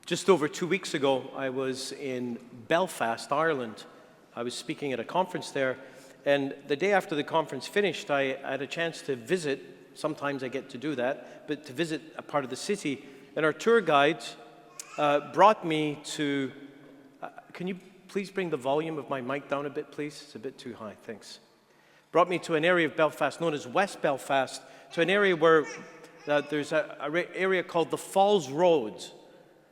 Just over 2 weeks ago, I was in Belfast, Ireland. I was speaking at a conference there, and the day after the conference finished, I had a chance to visit. Sometimes I get to do that, but to visit a part of the city. And our tour guide brought me to, can you please bring the volume of my mic down a bit, please? It's a bit too high, thanks. Brought me to an area of Belfast known as West Belfast, to an area where there's an area called the Falls Road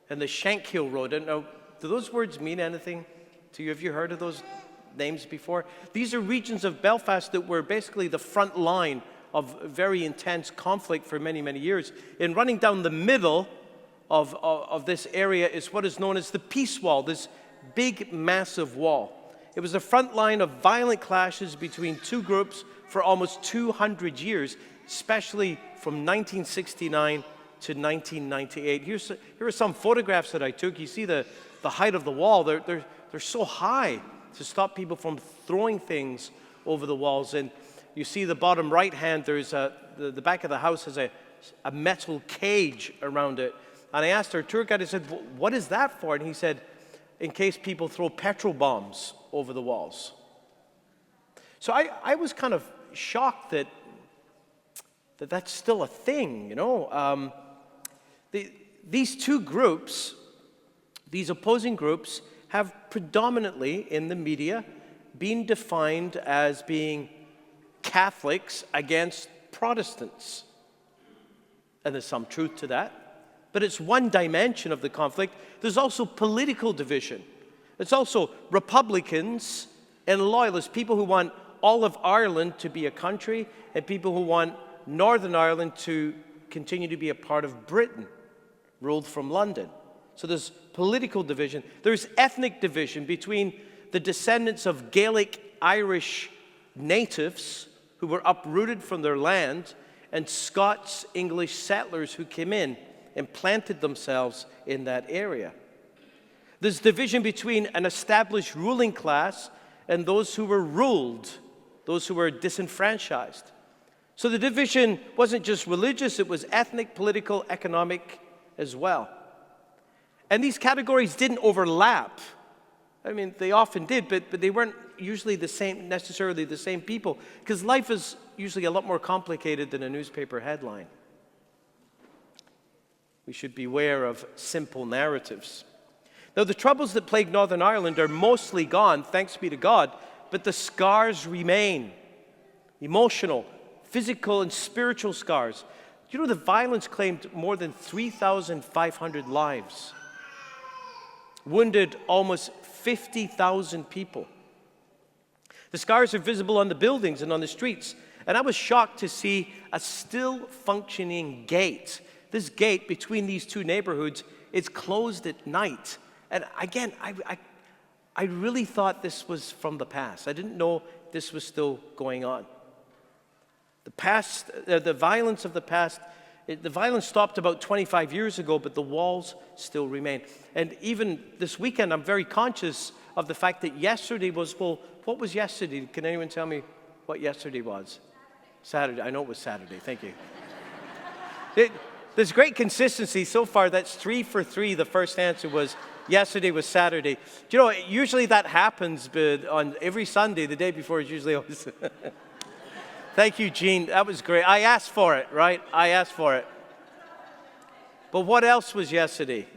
and the Shankhill Road. And now, do those words mean anything to you? Have you heard of those names before? These are regions of Belfast that were basically the front line of very intense conflict for many, many years. And running down the middle of this area is what is known as the Peace Wall, this big, massive wall. It was the front line of violent clashes between two groups for almost 200 years, especially from 1969 to 1998. Here are some photographs that I took. You see the height of the wall. They're so high to stop people from throwing things over the walls. And you see the bottom right hand, there's the back of the house has a metal cage around it. And I asked our tour guide, I said, what is that for? And he said, in case people throw petrol bombs over the walls. So I was kind of shocked that that's still a thing, you know. These two groups, these opposing groups, have predominantly in the media been defined as being Catholics against Protestants. And there's some truth to that. But it's one dimension of the conflict. There's also political division. It's also Republicans and Loyalists, people who want all of Ireland to be a country and people who want Northern Ireland to continue to be a part of Britain, ruled from London. So there's political division. There's ethnic division between the descendants of Gaelic Irish natives who were uprooted from their land and Scots English settlers who came in and planted themselves in that area. There's division between an established ruling class and those who were ruled, those who were disenfranchised. So the division wasn't just religious, it was ethnic, political, economic as well. And these categories didn't overlap. I mean, they often did, but they weren't usually necessarily the same people, because life is usually a lot more complicated than a newspaper headline. We should beware of simple narratives. Now, the troubles that plague Northern Ireland are mostly gone, thanks be to God, but the scars remain. Emotional, physical, and spiritual scars. Do you know the violence claimed more than 3,500 lives? Wounded almost 50,000 people. The scars are visible on the buildings and on the streets. And I was shocked to see a still functioning gate. This gate between these two neighborhoods is closed at night. And again, I really thought this was from the past. I didn't know this was still going on. The past, the violence of the past, the violence stopped about 25 years ago, but the walls still remain. And even this weekend, I'm very conscious of the fact that yesterday was, well, what was yesterday? Can anyone tell me what yesterday was? Saturday. I know it was Saturday. Thank you. There's great consistency so far. That's 3 for 3. The first answer was yesterday was Saturday. Do you know, usually that happens, but on every Sunday, the day before is usually always... Thank you, Jean. That was great. I asked for it, right? I asked for it. But what else was yesterday?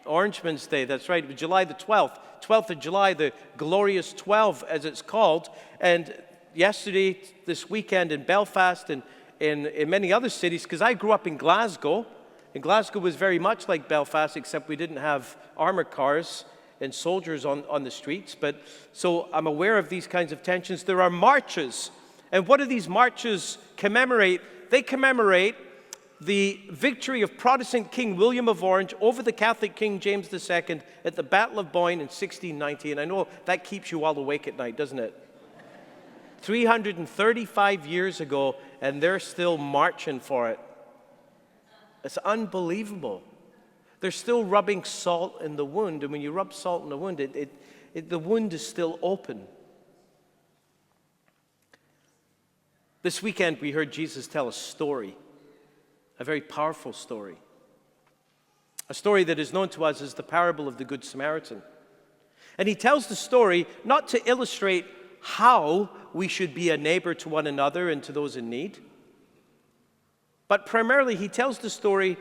Orangeman's Day, that's right. It was July the 12th. 12th of July, the glorious 12, as it's called. And yesterday, this weekend in Belfast and in many other cities, because I grew up in Glasgow, and Glasgow was very much like Belfast, except we didn't have armored cars and soldiers on the streets. But so I'm aware of these kinds of tensions. There are marches. And what do these marches commemorate? They commemorate the victory of Protestant King William of Orange over the Catholic King James II at the Battle of Boyne in 1690. And I know that keeps you all awake at night, doesn't it? 335 years ago, and they're still marching for it. It's unbelievable. They're still rubbing salt in the wound, and when you rub salt in the wound, the wound is still open. This weekend, we heard Jesus tell a story, a very powerful story. a story that is known to us as the parable of the Good Samaritan. And he tells the story not to illustrate how we should be a neighbor to one another and to those in need, but primarily he tells the story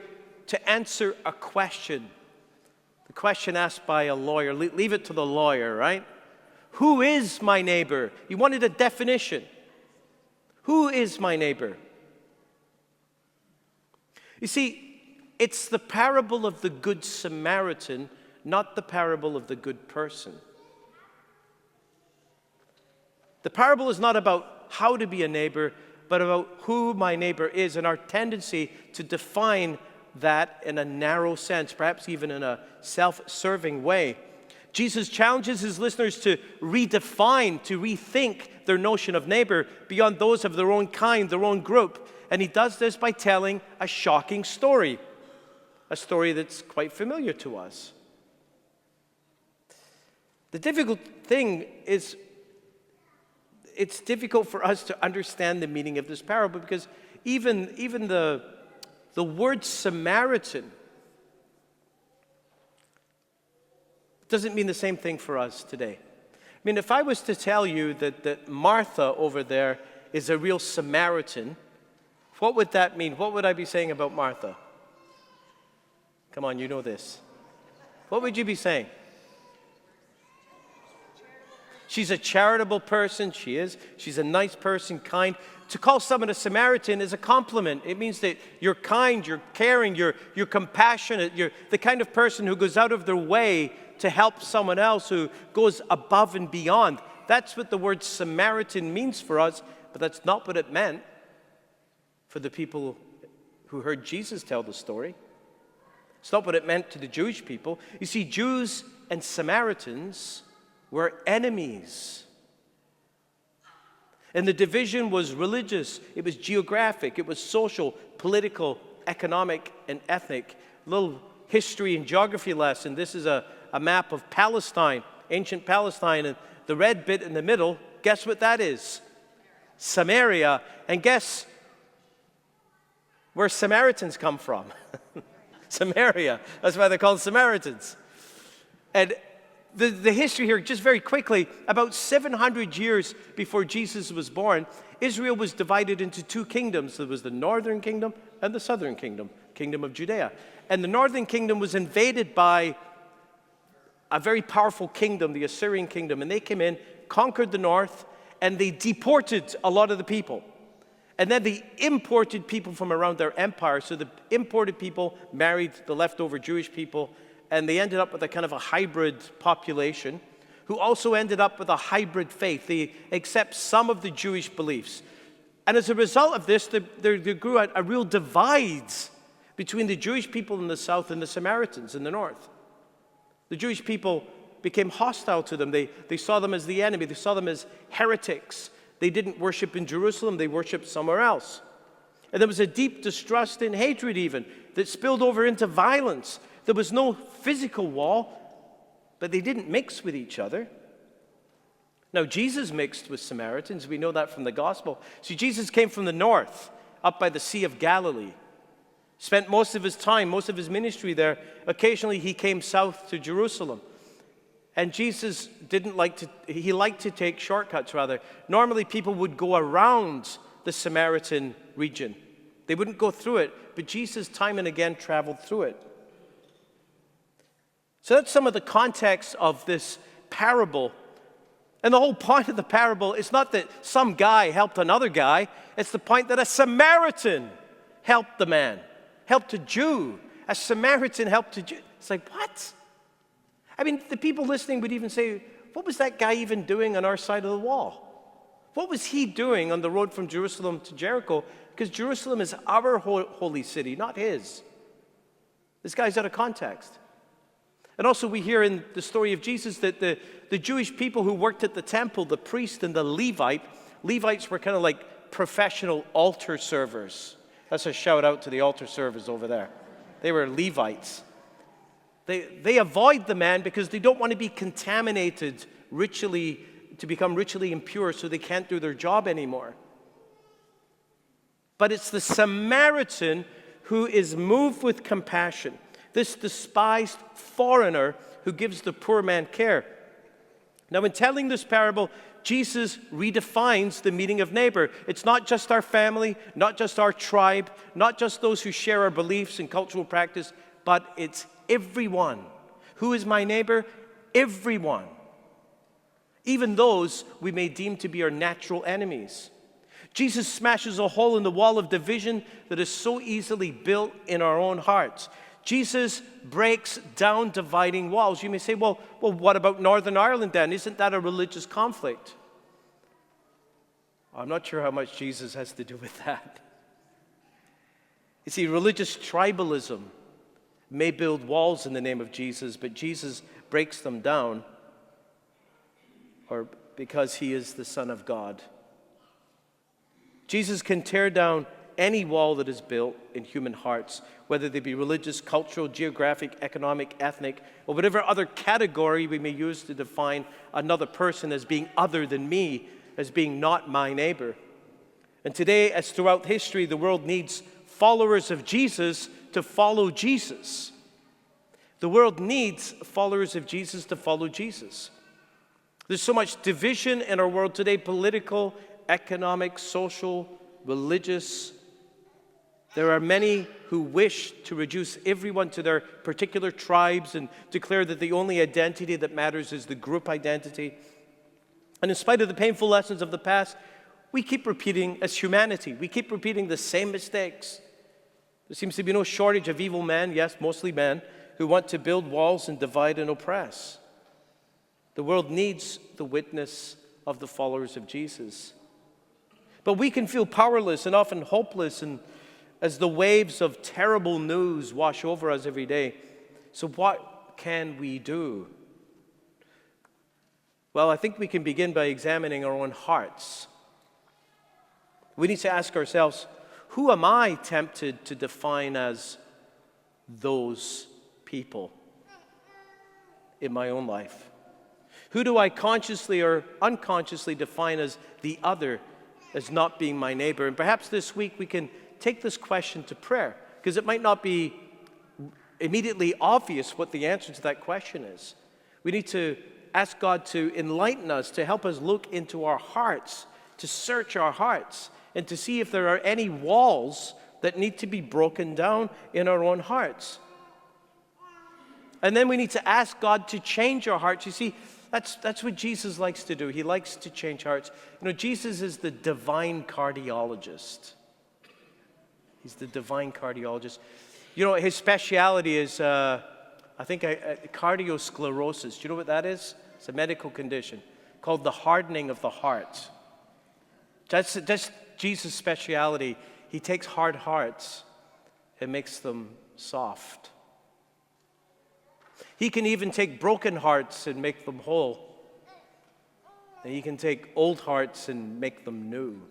to answer a question. The question asked by a lawyer. Leave it to the lawyer, right? Who is my neighbor? He wanted a definition. Who is my neighbor? You see, it's the parable of the Good Samaritan, not the parable of the good person. The parable is not about how to be a neighbor, but about who my neighbor is, and our tendency to define that in a narrow sense, perhaps even in a self-serving way. Jesus challenges his listeners to redefine, to rethink their notion of neighbor beyond those of their own kind, their own group. And he does this by telling a shocking story, a story that's quite familiar to us. The difficult thing is, it's difficult for us to understand the meaning of this parable because even the word Samaritan doesn't mean the same thing for us today. I mean, if I was to tell you that Martha over there is a real Samaritan, what would that mean? What would I be saying about Martha? Come on, you know this. What would you be saying? She's a charitable person. She is. She's a nice person, kind. To call someone a Samaritan is a compliment. It means that you're kind, you're caring, you're compassionate, you're the kind of person who goes out of their way to help someone else, who goes above and beyond. That's what the word Samaritan means for us, but that's not what it meant for the people who heard Jesus tell the story. It's not what it meant to the Jewish people. You see, Jews and Samaritans were enemies. And the division was religious, it was geographic, it was social, political, economic, and ethnic. A little history and geography lesson. This is a map of Palestine, ancient Palestine, and the red bit in the middle, guess what that is? Samaria. And guess where Samaritans come from? Samaria. That's why they're called Samaritans. And the history here, just very quickly, about 700 years before Jesus was born, Israel was divided into two kingdoms. There was the northern kingdom and the southern kingdom, kingdom of Judea. And the northern kingdom was invaded by a very powerful kingdom, the Assyrian kingdom. And they came in, conquered the north, and they deported a lot of the people. And then they imported people from around their empire. So the imported people married the leftover Jewish people, and they ended up with a kind of a hybrid population who also ended up with a hybrid faith. They accept some of the Jewish beliefs. And as a result of this, there grew a real divide between the Jewish people in the south and the Samaritans in the north. The Jewish people became hostile to them. They saw them as the enemy. They saw them as heretics. They didn't worship in Jerusalem. They worshiped somewhere else. And there was a deep distrust and hatred even that spilled over into violence. There was no physical wall, but they didn't mix with each other. Now, Jesus mixed with Samaritans. We know that from the gospel. See, Jesus came from the north, up by the Sea of Galilee. Spent most of his time, most of his ministry there. Occasionally, he came south to Jerusalem. And Jesus liked to take shortcuts, rather. Normally, people would go around the Samaritan region. They wouldn't go through it, but Jesus time and again traveled through it. So that's some of the context of this parable. And the whole point of the parable is not that some guy helped another guy. It's the point that a Samaritan helped the man, helped a Jew. A Samaritan helped a Jew. It's like, what? I mean, the people listening would even say, what was that guy even doing on our side of the wall? What was he doing on the road from Jerusalem to Jericho? Because Jerusalem is our holy city, not his. This guy's out of context. And also we hear in the story of Jesus that the Jewish people who worked at the temple, the priest and the Levites were kind of like professional altar servers. That's a shout out to the altar servers over there. They were Levites. They avoid the man because they don't want to be contaminated ritually, to become ritually impure, so they can't do their job anymore. But it's the Samaritan who is moved with compassion. this despised foreigner who gives the poor man care. Now, in telling this parable, Jesus redefines the meaning of neighbor. It's not just our family, not just our tribe, not just those who share our beliefs and cultural practice, but it's everyone. Who is my neighbor? Everyone. Even those we may deem to be our natural enemies. Jesus smashes a hole in the wall of division that is so easily built in our own hearts. Jesus breaks down dividing walls. You may say, well, what about Northern Ireland then? Isn't that a religious conflict? I'm not sure how much Jesus has to do with that. You see, religious tribalism may build walls in the name of Jesus, but Jesus breaks them down, or because he is the Son of God. Jesus can tear down any wall that is built in human hearts, whether they be religious, cultural, geographic, economic, ethnic, or whatever other category we may use to define another person as being other than me, as being not my neighbor. And today, as throughout history, the world needs followers of Jesus to follow Jesus. The world needs followers of Jesus to follow Jesus. There's so much division in our world today, political, economic, social, religious. There are many who wish to reduce everyone to their particular tribes and declare that the only identity that matters is the group identity. And in spite of the painful lessons of the past, we keep repeating as humanity. We keep repeating the same mistakes. There seems to be no shortage of evil men, yes, mostly men, who want to build walls and divide and oppress. The world needs the witness of the followers of Jesus. But we can feel powerless and often hopeless and as the waves of terrible news wash over us every day. So what can we do? Well, I think we can begin by examining our own hearts. We need to ask ourselves, who am I tempted to define as those people in my own life? Who do I consciously or unconsciously define as the other, as not being my neighbor? And perhaps this week we can take this question to prayer, because it might not be immediately obvious what the answer to that question is. We need to ask God to enlighten us, to help us look into our hearts, to search our hearts, and to see if there are any walls that need to be broken down in our own hearts. And then we need to ask God to change our hearts. You see, that's what Jesus likes to do. He likes to change hearts. You know, Jesus is the divine cardiologist. He's the divine cardiologist. You know, his specialty is, cardiosclerosis. Do you know what that is? It's a medical condition called the hardening of the heart. That's Jesus' specialty. He takes hard hearts and makes them soft. He can even take broken hearts and make them whole. And he can take old hearts and make them new.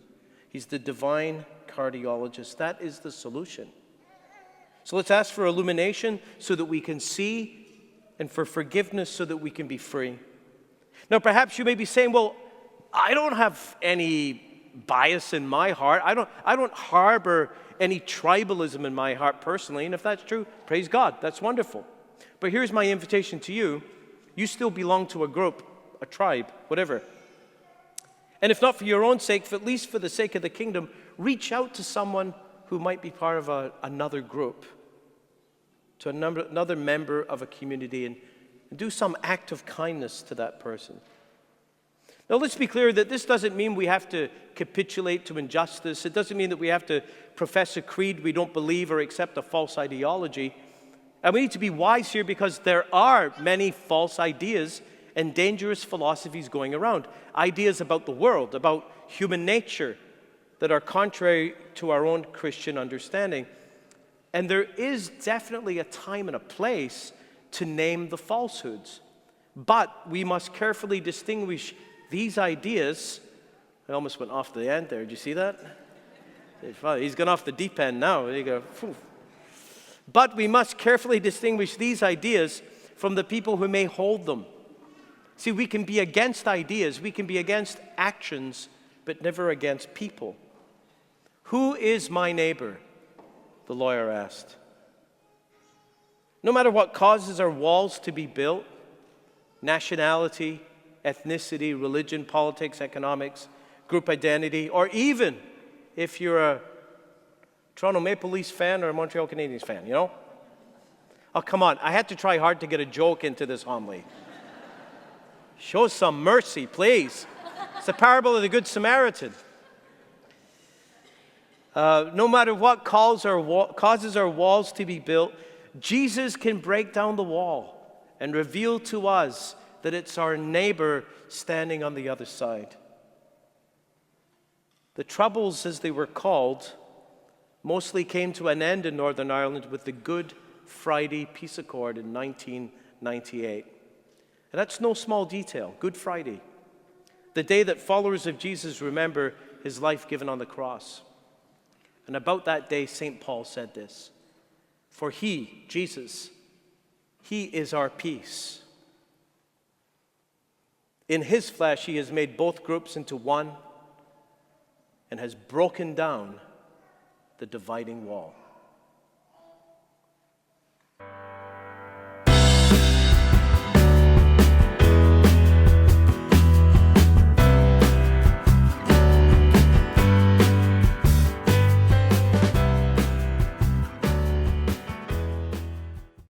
He's the divine cardiologist. That is the solution. So let's ask for illumination so that we can see, and for forgiveness so that we can be free. Now, perhaps you may be saying, well, I don't have any bias in my heart. I don't harbor any tribalism in my heart personally. And if that's true, praise God. That's wonderful. But here's my invitation to you. You still belong to a group, a tribe, whatever. And if not for your own sake, at least for the sake of the kingdom, reach out to someone who might be part of another group, to another member of a community, and do some act of kindness to that person. Now, let's be clear that this doesn't mean we have to capitulate to injustice. It doesn't mean that we have to profess a creed we don't believe or accept a false ideology. And we need to be wise here, because there are many false ideas and dangerous philosophies going around. Ideas about the world, about human nature, that are contrary to our own Christian understanding. And there is definitely a time and a place to name the falsehoods. But we must carefully distinguish these ideas. I almost went off the end there. Did you see that? He's gone off the deep end now. There you go. Whew. But we must carefully distinguish these ideas from the people who may hold them. See, we can be against ideas, we can be against actions, but never against people. Who is my neighbor? The lawyer asked. No matter what causes our walls to be built, nationality, ethnicity, religion, politics, economics, group identity, or even if you're a Toronto Maple Leafs fan or a Montreal Canadiens fan, you know? Oh, come on. I had to try hard to get a joke into this homily. Show some mercy, please. It's the parable of the Good Samaritan. No matter what causes our walls to be built, Jesus can break down the wall and reveal to us that it's our neighbor standing on the other side. The Troubles, as they were called, mostly came to an end in Northern Ireland with the Good Friday Peace Accord in 1998. And that's no small detail. Good Friday, the day that followers of Jesus remember his life given on the cross. And about that day, St. Paul said this: "For he, Jesus, he is our peace. In his flesh, he has made both groups into one and has broken down the dividing wall."